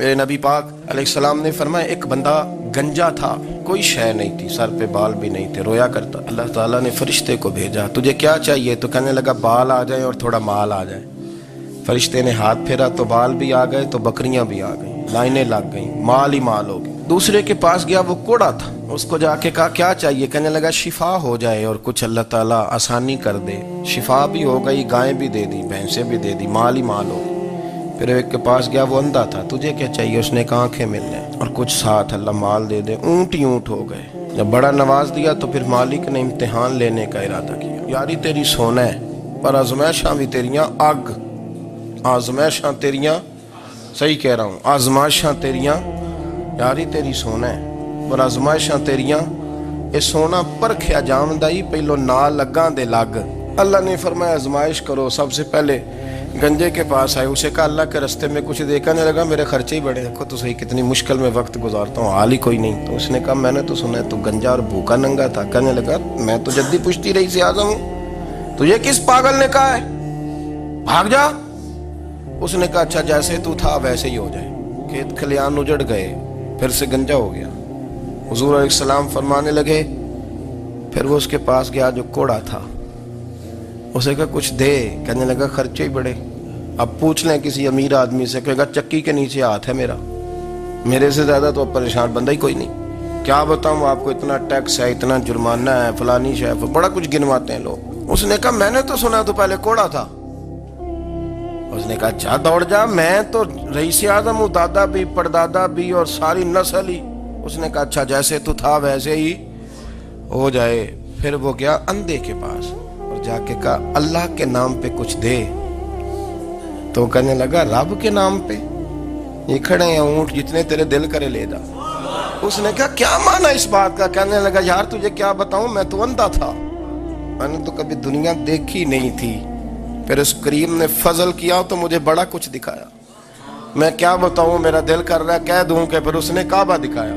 میرے نबी पाक अलैहिस्सलाम ने फरमाया, एक बंदा गंजा था, कोई शय नहीं थी, सर पे बाल भी नहीं थे, रोया करता। अल्लाह ताला ने फरिश्ते को भेजा, तुझे क्या चाहिए? तो कहने लगा बाल आ जाए और थोड़ा माल आ जाए। फरिश्ते ने हाथ फेरा तो बाल भी आ गए, तो बकरियां भी आ गई, लाइनें लग गई, माल ही माल हो गई। दूसरे के पास गया, वो कोड़ा था, उसको जाके कहा क्या चाहिए? कहने लगा शिफा हो जाए और कुछ अल्लाह ताला आसानी कर दे। शिफा भी हो गई, गायें भी दे दी, भैंसें भी दे दी, माल ही माल हो गई। फिर एक के पास गया, वो अंधा था, तुझे क्या चाहिए? उसने कहा आंखें मिलने और कुछ साथ अल्लाह माल दे दे। ऊंट ही ऊंट हो गए। जब बड़ा नवाज दिया तो फिर मालिक ने इम्तिहान लेने का इरादा किया। यारी तेरी सोना है पर आजमाइशां भी तेरियां अग, आजमाइशां तेरियां, सही कह रहा हूँ, आजमाइशां तेरियां, यारी तेरी सोना है पर आजमाइशां तेरियां, ये सोना परखिया जामदा ही पहलो ना लगा दे लग। अल्लाह ने फरमाया आजमाइश करो। सबसे पहले गंजे के पास आए, उसे कहा अल्लाह के रस्ते में कुछ देखा नहीं लगा, मेरे खर्चे ही बड़े, देखो तो सही कितनी मुश्किल में वक्त गुजारता हूँ, हाल ही कोई नहीं। तो उसने कहा मैंने तो सुना है तू गंजा और भूखा नंगा था। कहने लगा मैं तो जद्दी पुश्ती रही से आजम हूँ, तुझे किस पागल ने कहा है, भाग जा। उसने कहा अच्छा जैसे तू था वैसे ही हो जाए। खेत खलियान उजड़ गए, फिर से गंजा हो गया। हुजूर अलैहिस्सलाम फरमाने लगे, फिर वो उसके पास गया जो कोड़ा था, उसे कहा कुछ दे। कहने लगा खर्चे ही बड़े, अब पूछ लें किसी अमीर आदमी से, कहेगा चक्की के नीचे हाथ है मेरा, मेरे से ज्यादा तो अब परेशान बंदा ही कोई नहीं। क्या बताऊं आपको, इतना टैक्स है, इतना जुर्माना है, फलानी शय, बड़ा कुछ गिनवाते हैं लोग। उसने कहा मैंने तो सुना तो पहले कोड़ा था। उसने कहा अच्छा दौड़ जा, मैं तो रईस आजम हूँ, दादा भी परदादा भी और सारी नस्ल ही। उसने कहा अच्छा जैसे तू था वैसे ही हो जाए। फिर वो गया अंधे के पास और जाके कहा अल्लाह के नाम पे कुछ दे। तो कहने लगा रब के नाम पे? ये खड़े हैं ऊंट, जितने तेरे दिल करे ले जा। उसने कहा क्या माना इस बात का? कहने लगा यार तुझे क्या बताऊं, मैं तो अंधा था, मैंने तो कभी दुनिया देखी नहीं थी, फिर उस करीम ने फजल किया तो मुझे बड़ा कुछ दिखाया। मैं क्या बताऊं, मेरा दिल कर रहा है कह दूं कि फिर उसने काबा दिखाया।